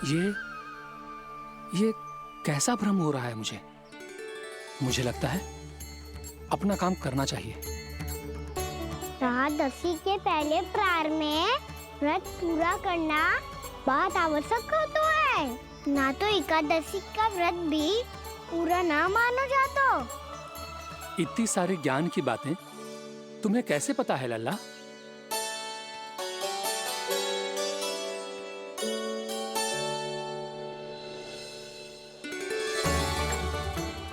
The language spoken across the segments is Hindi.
ये कैसा भ्रम हो रहा है मुझे? मुझे लगता है अपना काम करना चाहिए। एकादशी के पहले प्रार में व्रत पूरा करना बहुत आवश्यक होता है। ना तो एकादशी का व्रत भी पूरा ना मानो जातो। इतनी सारी ज्ञान की बातें तुम्हें कैसे पता है लल्ला?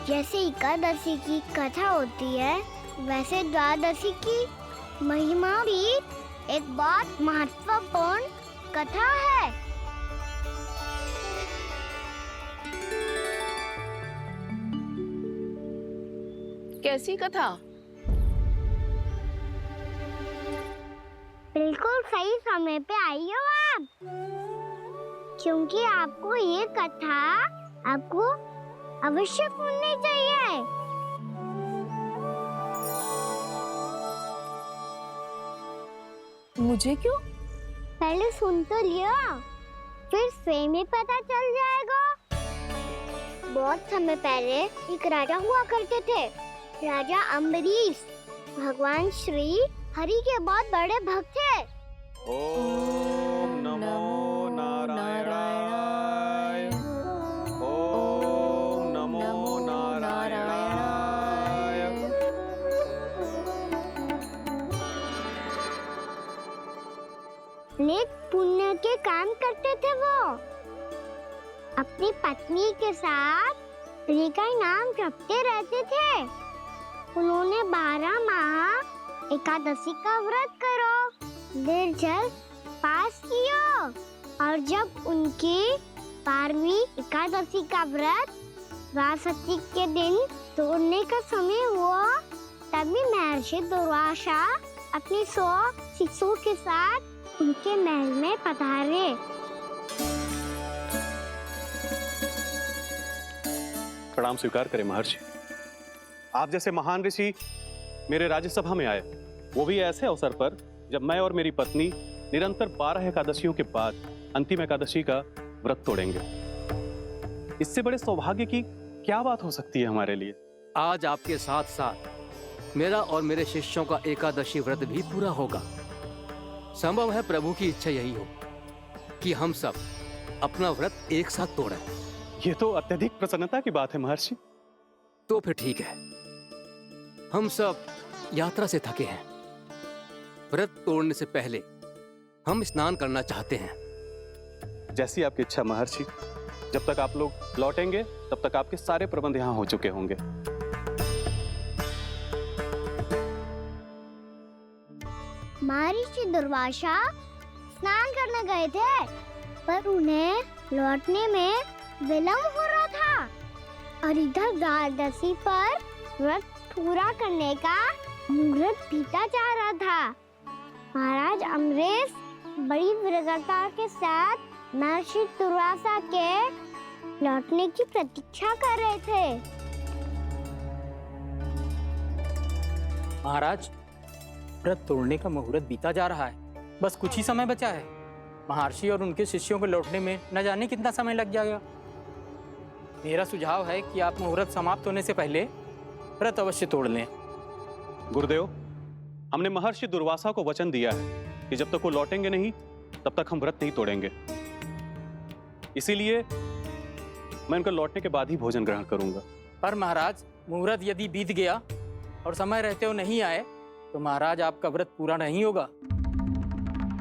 जैसे एकादशी की कथा होती है, वैसे द्वादशी की महिमा भी एक बहुत महत्वपूर्ण कथा है। कैसी कथा? बिल्कुल सही समय पे आई हो आप, क्योंकि आपको ये कथा आपको अवश्य सुननी चाहिए। मुझे क्यों? पहले सुन तो लिया, फिर स्वयं ही पता चल जाएगा। बहुत समय पहले एक राजा हुआ करते थे, राजा अम्बरीश। भगवान श्री हरि के बहुत बड़े भक्त थे। ओम नमो नारायणाय। ओम नमो नारायणाय। नेक पुण्य के काम करते थे वो। अपनी पत्नी के साथ हरि का नाम जपते रहते थे। उन्होंने 12 माह एकादशी का व्रत करो निर्जल पास किया, और जब उनकी 12वीं एकादशी का व्रत द्वादशी के दिन तोड़ने का समय हुआ, तभी महर्षि दुर्वासा अपनी 100 शिष्यों के साथ उनके महल में पधारे। प्रणाम स्वीकार करें महर्षि। आप जैसे महान ऋषि मेरे राज्यसभा में आए, वो भी ऐसे अवसर पर जब मैं और मेरी पत्नी निरंतर 12 एकादशियों के बाद अंतिम एकादशी का व्रत तोड़ेंगे। इससे बड़े सौभाग्य की क्या बात हो सकती है हमारे लिए? आज आपके साथ साथ मेरा और मेरे शिष्यों का एकादशी व्रत भी पूरा होगा। संभव है प्रभु की इच्छा यही हो कि हम सब अपना व्रत एक साथ तोड़ें। ये तो अत्यधिक प्रसन्नता की बात है महर्षि। तो फिर ठीक है, हम सब यात्रा से थके हैं। व्रत तोड़ने से पहले हम स्नान करना चाहते हैं। जैसी आपकी इच्छा महर्षि। जब तक आप लोग लौटेंगे तब तक आपके सारे प्रबंध यहाँ हो चुके होंगे। महर्षि दुर्वासा स्नान करने गए थे, पर उन्हें लौटने में विलंब हो रहा था, और इधर द्वादशी पर व्रत पूरा करने का मुहूर्त बीता जा रहा था। महाराज अम्बरीश बड़ी विरक्ता के साथ महर्षि दुर्वासा के लौटने की प्रतीक्षा कर रहे थे। महाराज, व्रत तोड़ने का मुहूर्त बीता जा रहा है। बस कुछ ही समय बचा है। महर्षि और उनके शिष्यों को लौटने में न जाने कितना समय लग जाएगा। मेरा सुझाव है कि आप मुहूर्त समाप्त होने से पहले व्रत अवश्य तोड़ लें। गुरुदेव, हमने महर्षि दुर्वासा को वचन दिया है कि जब तक वो लौटेंगे नहीं तब तक हम व्रत नहीं तोड़ेंगे। इसीलिए मैं उनके लौटने के बाद ही भोजन ग्रहण करूंगा। पर महाराज, मुहूर्त यदि बीत गया और समय रहते हुए नहीं आए तो महाराज आपका व्रत पूरा नहीं होगा।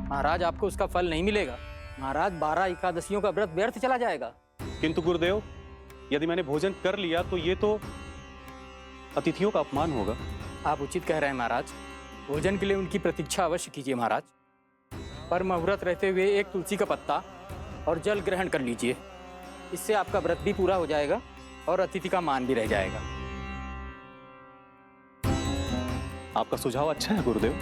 महाराज, आपको उसका फल नहीं मिलेगा। महाराज, 12 एकादशियों का व्रत व्यर्थ चला जाएगा। किंतु गुरुदेव, यदि मैंने भोजन कर लिया तो ये तो अतिथियों का अपमान होगा। आप उचित कह रहे हैं महाराज। भोजन के लिए उनकी प्रतीक्षा अवश्य कीजिए महाराज। पर मुहूर्त रहते हुए एक तुलसी का पत्ता और जल ग्रहण कर लीजिए। इससे आपका व्रत भी पूरा हो जाएगा और अतिथि का मान भी रह जाएगा। आपका सुझाव अच्छा है गुरुदेव।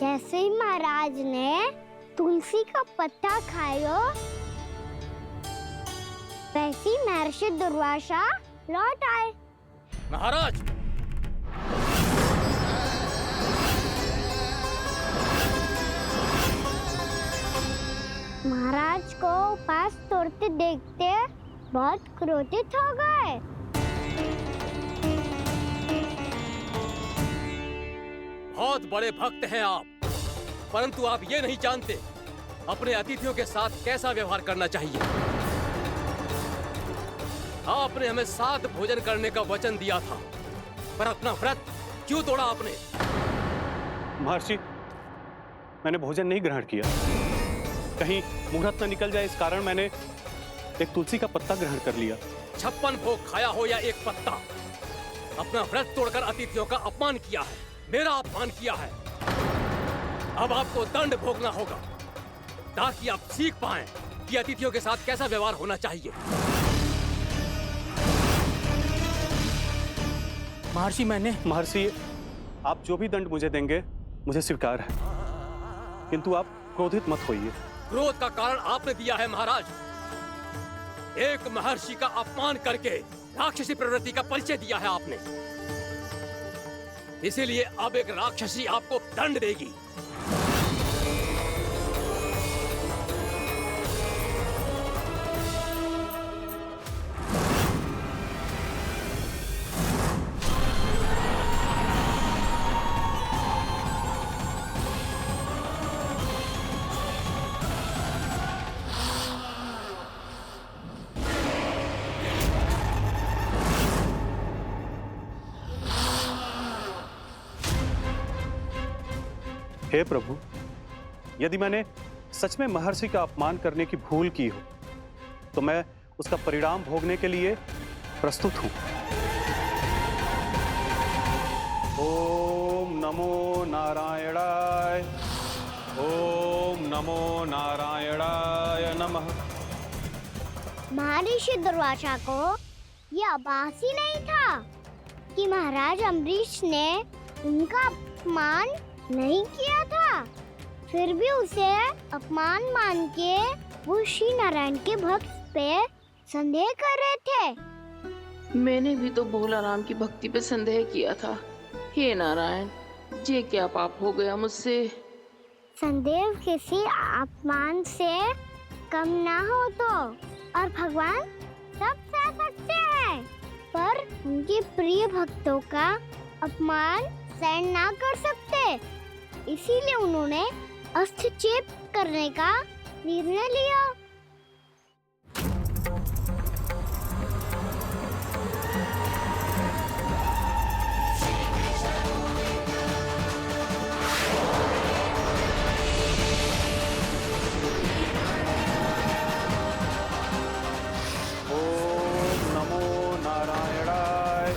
जैसे ही महाराज ने तुलसी का पत्ता खाया, वैसे ही महर्षि दुर्वासा लौट आए। महाराज, करते देखते बहुत क्रोधित हो गए। बहुत बड़े भक्त हैं आप, परंतु आप ये नहीं जानते अपने अतिथियों के साथ कैसा व्यवहार करना चाहिए। आपने हमें साथ भोजन करने का वचन दिया था, पर अपना व्रत क्यों तोड़ा आपने? महर्षि, मैंने भोजन नहीं ग्रहण किया। कहीं मुहूर्त न निकल जाए इस कारण मैंने एक तुलसी का पत्ता ग्रहण कर लिया। 56 भोग खाया हो या एक पत्ता, अपना व्रत तोड़कर अतिथियों का अपमान किया है, मेरा अपमान किया है। अब आपको दंड भोगना होगा ताकि आप सीख पाएं कि अतिथियों के साथ कैसा व्यवहार होना चाहिए। महर्षि, महर्षि, आप जो भी दंड मुझे देंगे मुझे स्वीकार है, किंतु आप क्रोधित मत होइए। क्रोध का कारण आपने दिया है महाराज। एक महर्षि का अपमान करके राक्षसी प्रवृत्ति का परिचय दिया है आपने, इसीलिए अब एक राक्षसी आपको दंड देगी। हे प्रभु, यदि मैंने सच में महर्षि का अपमान करने की भूल की हो तो मैं उसका परिणाम भोगने के लिए प्रस्तुत हूं। ओम नमो नारायणाय, ओम नमो नारायणाय नमः। महर्षि दुर्वासा को यह आभास ही नहीं था कि महाराज अम्बरीश ने उनका अपमान नहीं किया था। फिर भी उसे अपमान मान के वो श्री नारायण के भक्त पे संदेह कर रहे थे। मैंने भी तो भोला राम की भक्ति पे संदेह किया था। हे नारायण, ये क्या पाप हो गया मुझसे? संदेह किसी अपमान से कम ना हो तो, और भगवान सब सह सकते हैं, पर उनके प्रिय भक्तों का अपमान सहन ना कर सकते, इसीलिए उन्होंने अस्थिचेप करने का निर्णय लिया। ओम नमो नारायणाय।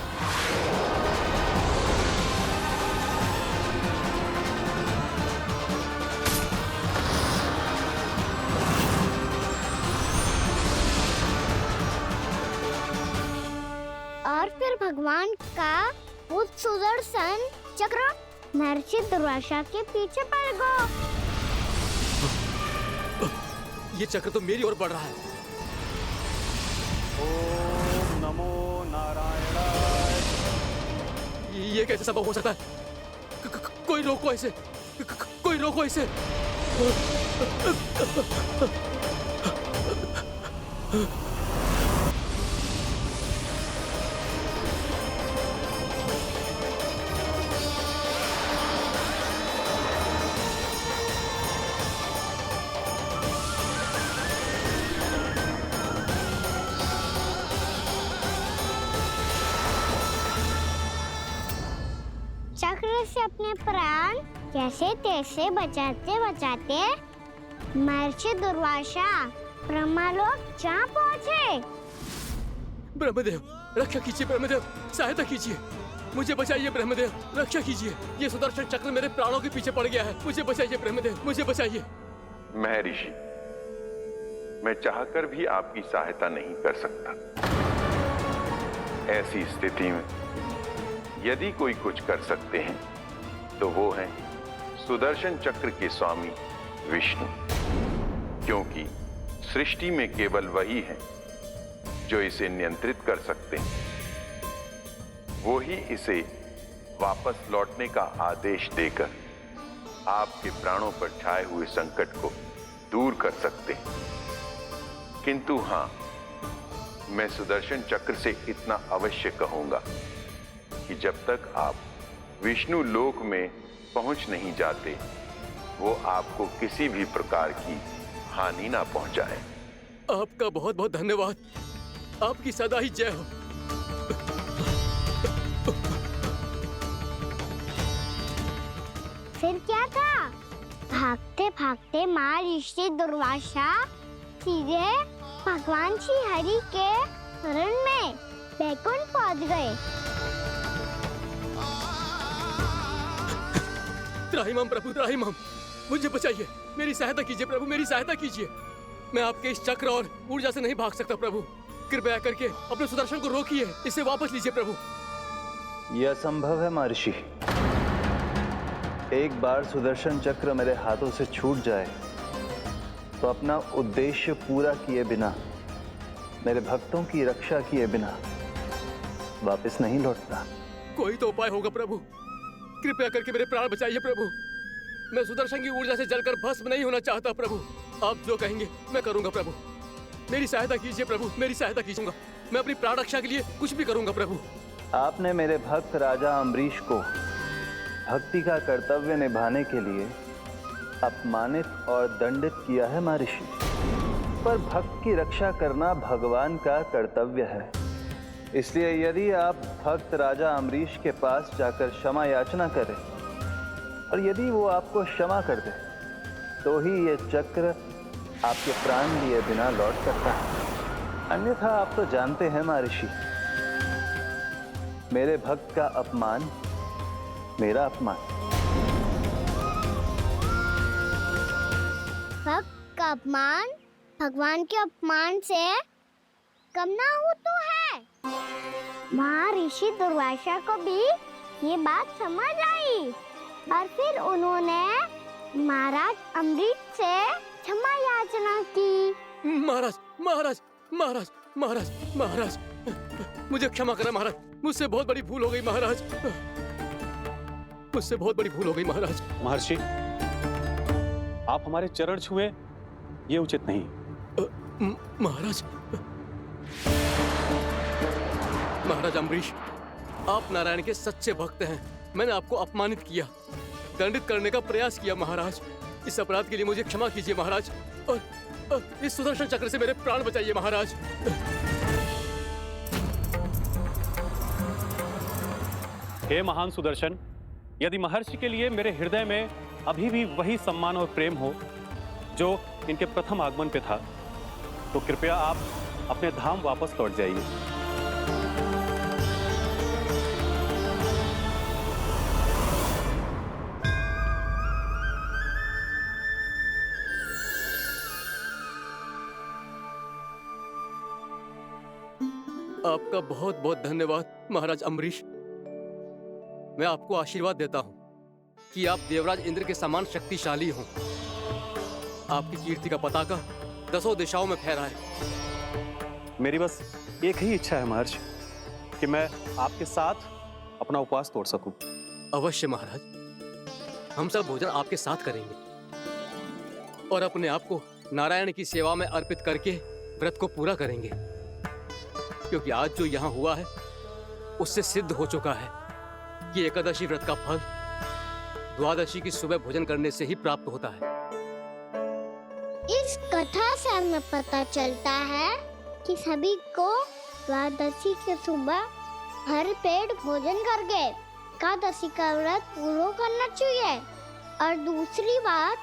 और फिर भगवान का वो सुदर्शन चक्र महर्षि दुर्वासा के पीछे पड़ गया। ये चक्र तो मेरी ओर बढ़ रहा है। ओम नमो नारायणाय। ये कैसे संभव हो सकता है? कोई रोको इसे, कोई रोको इसे। चक्र से अपने प्राण कैसे तैसे बचाते बचाते महर्षि दुर्वासा ब्रह्मलोक जा पहुंचे। ब्रह्मदेव, रक्षा कीजिए ब्रह्मदेव, सहायता कीजिए, मुझे बचाइए ब्रह्मदेव, रक्षा कीजिए। ये सुदर्शन चक्र मेरे प्राणों के पीछे पड़ गया है, मुझे बचाइए ब्रह्मदेव, मुझे बचाइए। महर्षि, मैं चाहकर भी आपकी सहायता नहीं कर सकता। ऐसी स्थिति में यदि कोई कुछ कर सकते हैं तो वो है सुदर्शन चक्र के स्वामी विष्णु, क्योंकि सृष्टि में केवल वही है जो इसे नियंत्रित कर सकते हैं। वो ही इसे वापस लौटने का आदेश देकर आपके प्राणों पर छाए हुए संकट को दूर कर सकते हैं। किंतु हाँ, मैं सुदर्शन चक्र से इतना अवश्य कहूंगा कि जब तक आप विष्णु लोक में पहुंच नहीं जाते, वो आपको किसी भी प्रकार की हानि ना पहुंचाए। आपका बहुत बहुत धन्यवाद। आपकी सदा ही जय हो। फिर क्या था? भागते भागते महर्षि दुर्वासा सीधे भगवान श्री हरि के शरण में बैकुंठ पहुंच गए। त्राहिमाम प्रभु, त्राहिमाम, मुझे बचाइए, मेरी सहायता कीजिए प्रभु, मेरी सहायता कीजिए। मैं आपके इस चक्र और ऊर्जा से नहीं भाग सकता प्रभु। कृपया करके अपने सुदर्शन को रोकिए, इसे वापस लीजिए प्रभु। यह असंभव है महर्षि। एक बार सुदर्शन चक्र मेरे हाथों से छूट जाए तो अपना उद्देश्य पूरा किए बिना, मेरे भक्तों की रक्षा किए बिना वापस नहीं लौटता। कोई तो उपाय होगा प्रभु, कृपया करके मेरे प्राण बचाइए प्रभु। मैं सुदर्शन की ऊर्जा से जलकर भस्म नहीं होना चाहता प्रभु। आप जो कहेंगे मैं करूंगा प्रभु। मेरी सहायता कीजिए प्रभु, मेरी सहायता कीजिएगा। मैं अपनी प्राण रक्षा के लिए कुछ भी करूंगा प्रभु। आपने मेरे भक्त राजा अम्बरीश को भक्ति का कर्तव्य निभाने के लिए अपमानित और दंडित किया है महर्षि, पर भक्त की रक्षा करना भगवान का कर्तव्य है। इसलिए यदि आप भक्त राजा अम्बरीश के पास जाकर क्षमा याचना करें और यदि वो आपको क्षमा कर दे तो ही ये चक्र आपके प्राण लिए बिना लौट सकता है। अन्यथा आप तो जानते हैं महर्षि, मेरे भक्त का अपमान मेरा अपमान। भक्त का अपमान भगवान के अपमान से कम ना हो तो है। महर्षि दुर्वासा को भी ये बात समझ आई और फिर उन्होंने महाराज अम्बरीश से क्षमा याचना की। महाराज, महाराज, महाराज, महाराज, महाराज, मुझे क्षमा करें महाराज, मुझसे बहुत बड़ी भूल हो गई महाराज, मुझसे बहुत बड़ी भूल हो गई महाराज। महर्षि, आप हमारे चरण छुए ये उचित नहीं। महाराज, महाराज अम्बरीश, आप नारायण के सच्चे भक्त हैं। मैंने आपको अपमानित किया, दंडित करने का प्रयास किया महाराज। इस अपराध के लिए मुझे क्षमा कीजिए महाराज, और इस सुदर्शन चक्र से मेरे प्राण बचाइए महाराज। हे महान सुदर्शन, यदि महर्षि के लिए मेरे हृदय में अभी भी वही सम्मान और प्रेम हो जो इनके प्रथम आगमन पे था, तो कृपया आप अपने धाम वापस लौट जाइए। आपका बहुत बहुत धन्यवाद महाराज अम्बरीश। मैं आपको आशीर्वाद देता हूं कि आप देवराज इंद्र के समान शक्तिशाली हों। आपकी कीर्ति का पताका 10 दिशाओं में फहराए। मेरी बस एक ही इच्छा है महर्षि, कि मैं आपके साथ अपना उपवास तोड़ सकूं। अवश्य महाराज, हम सब भोजन आपके साथ करेंगे और अपने आप को नारायण की सेवा में अर्पित करके व्रत को पूरा करेंगे, क्योंकि आज जो यहाँ हुआ है उससे सिद्ध हो चुका है कि एकादशी व्रत का फल द्वादशी की सुबह भोजन करने से ही प्राप्त होता है। इस कथा से हमें पता चलता है कि सभी को द्वादशी के सुबह भर पेट भोजन करके एकादशी का व्रत पूरा करना चाहिए। और दूसरी बात,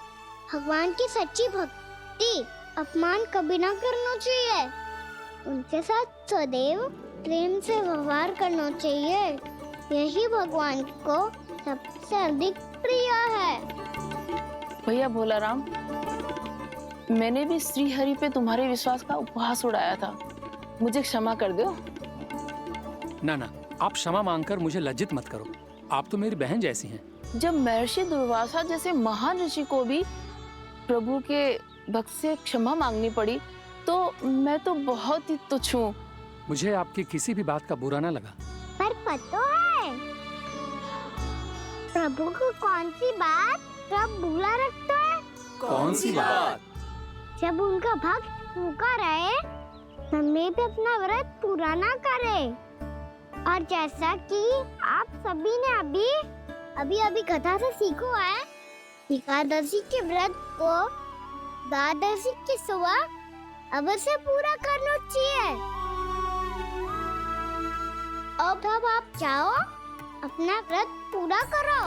भगवान की सच्ची भक्ति अपमान कभी ना करना चाहिए। उनके साथ सदैव प्रेम से व्यवहार करना चाहिए। यही भगवान को सबसे अधिक प्रिय है। भैया भोलाराम, मैंने भी श्री हरि पे तुम्हारे विश्वास का उपहास उड़ाया था, मुझे क्षमा कर दो। ना ना, आप क्षमा मांगकर मुझे लज्जित मत करो, आप तो मेरी बहन जैसी हैं। जब महर्षि दुर्वासा जैसे महान ऋषि को भी प्रभु के भक्त से क्षमा मांगनी पड़ी, तो मैं तो बहुत ही तुच्छ हूँ। मुझे आपकी किसी भी बात का बुरा ना लगा। पर पता है प्रभु को कौन सी बात कब भूला रखता है? कौन सी बात? जब उनका भक्त भूखा रहे, हमें भी अपना व्रत पूरा ना करे। और जैसा कि आप सभी ने अभी कथा से सीखो है, एकादशी के व्रत को द्वादशी की सुबह अवश्य पूरा करना चाहिए। अब आप जाओ, अपना व्रत पूरा करो।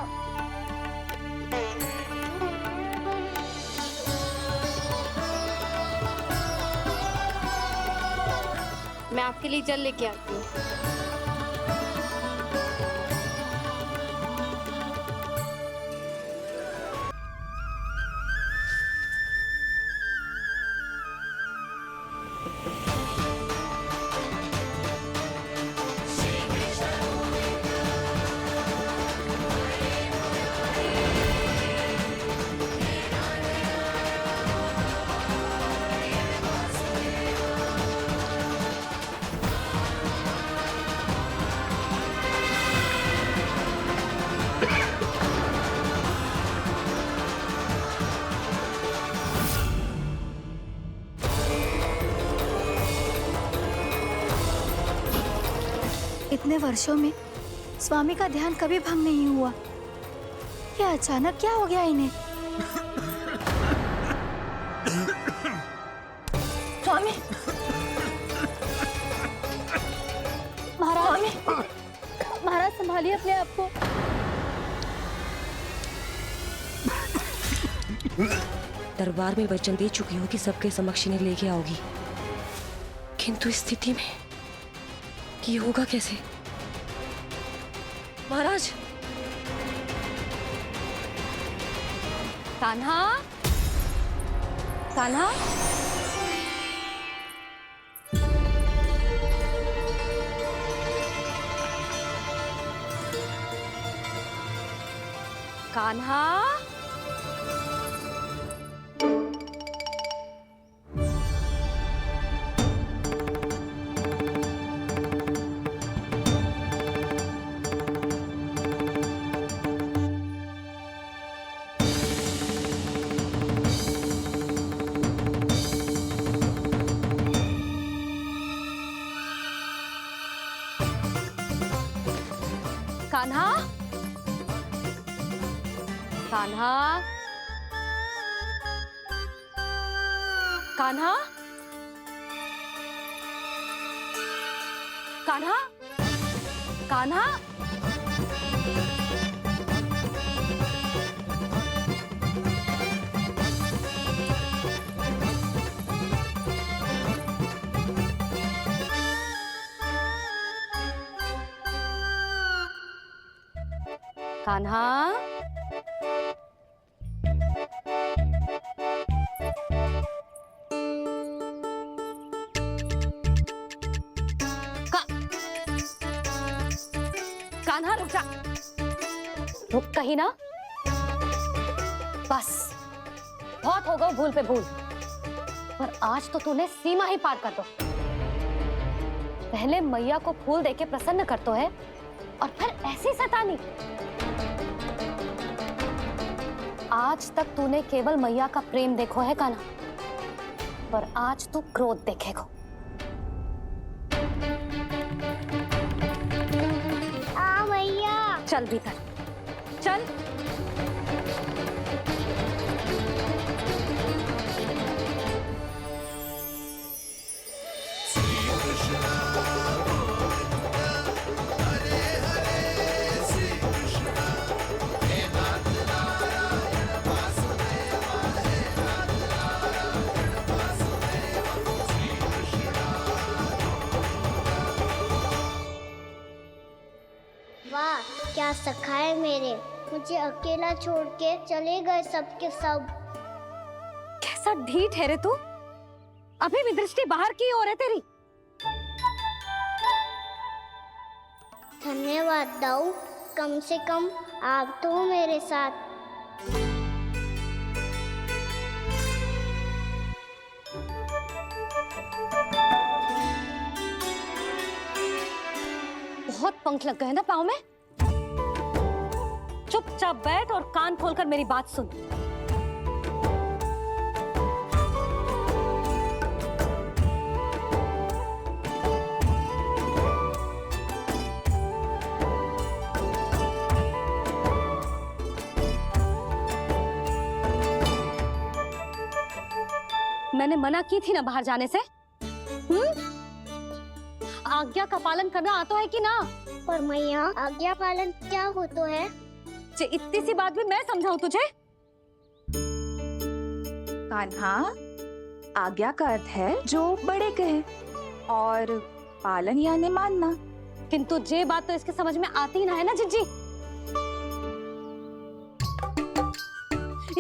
मैं आपके लिए जल लेके आती हूँ। इतने वर्षों में स्वामी का ध्यान कभी भंग नहीं हुआ। ये अचानक क्या हो गया इन्हें? स्वामी, महाराज, महाराज संभालिए अपने आप को। दरबार में वचन दे चुकी हूँ कि सबके समक्ष इन्हें लेके आओगी, किंतु इस स्थिति में ये होगा कैसे? महाराज, कान्हा, कान्हा, कान्हा, कान्हा, कान्हा, कान्हा, कान्हा, कान्हा, कान्हा, कान्हा रुक जा, रुक कहीं ना। बस बहुत हो गया भूल पे भूल, पर आज तो तूने सीमा ही पार कर दो। पहले मैया को फूल देके प्रसन्न कर तो है, और फिर ऐसी सतानी। आज तक तूने केवल मैया का प्रेम देखो है कान्हा, पर आज तू क्रोध देखेगा। मैया, चल भीतर चल। वाह, क्या सखा है मेरे, मुझे अकेला छोड़ के चले गए सबके सब। कैसा ढीठ है रे तू, अभी भी दृष्टि बाहर की ओर है तेरी। धन्यवाद दाऊ, कम से कम आप तो हो मेरे साथ। बहुत पंख लग गए ना पाँव में। चुपचाप बैठ और कान खोलकर मेरी बात सुन। मैंने मना की थी ना बाहर जाने से। आज्ञा का पालन करना आता है कि ना? पर मैया आज्ञा पालन क्या होता है? जे इतनी सी बात भी मैं समझाऊं तुझे? कान्हा, आज्ञा का अर्थ है जो बड़े कहे और पालन यानी मानना। किंतु जे बात तो इसके समझ में आती ही ना है ना जिज्जी।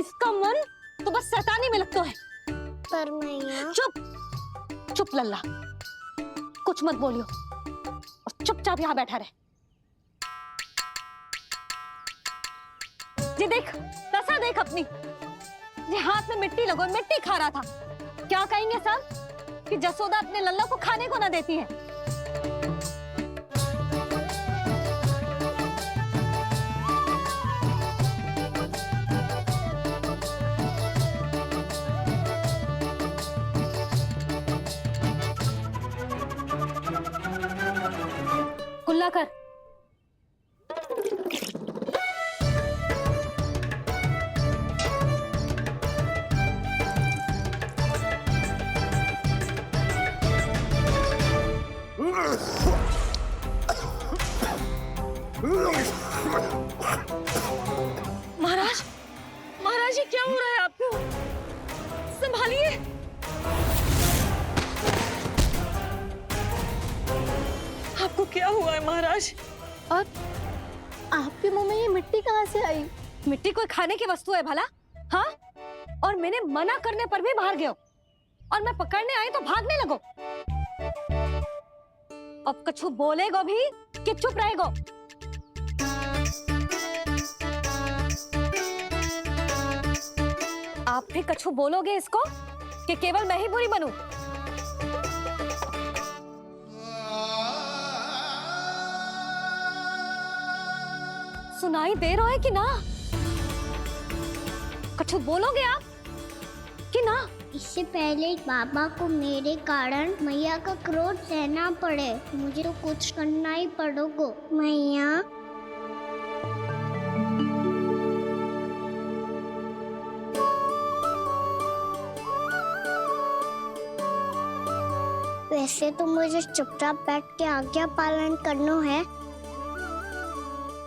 इसका मन तो बस शैतानी में लगता है। पर मैया चुप चुप लल्ला, कुछ मत बोलियो और चुपचाप यहाँ बैठा रहे। जी देख, दशा देख अपनी। जी हाथ में मिट्टी लगो, मिट्टी खा रहा था। क्या कहेंगे सब कि जसोदा अपने लल्ला को खाने को ना देती है। कुल्ला कर। महाराज, महाराज ये क्या हो रहा है आपको? संभालिए। आपको क्या हुआ है महाराज? और आपके मुंह में ये मिट्टी कहाँ से आई? मिट्टी कोई खाने की वस्तु है भला? हाँ? और मैंने मना करने पर भी बाहर गए और मैं पकड़ने आई तो भागने लगो। अब कछु बोलेगो भी कि चुप रहेगो? आप भी कछु बोलोगे इसको कि केवल मैं ही बुरी बनूं? सुनाई दे रहा है कि ना? कछु बोलोगे आप कि ना? इससे पहले बाबा को मेरे कारण मैया का क्रोध सहना पड़े, मुझे तो कुछ करना ही पड़ेगा। मैया वैसे तो मुझे चुपचाप बैठ के आज्ञा पालन करना है,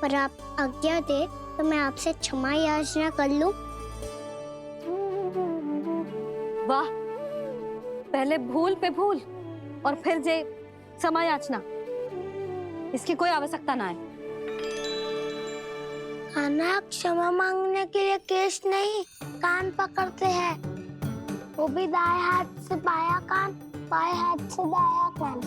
पर आप आज्ञा दे तो मैं आपसे क्षमा याचना कर लूं। वाह, पहले भूल पे भूल और फिर जे क्षमा याचना, इसकी कोई आवश्यकता ना है। खाना क्षमा मांगने के लिए केस नहीं, कान पकड़ते हैं, वो भी दाएं हाथ से बायां कान, बाएं हाथ से दायां कान।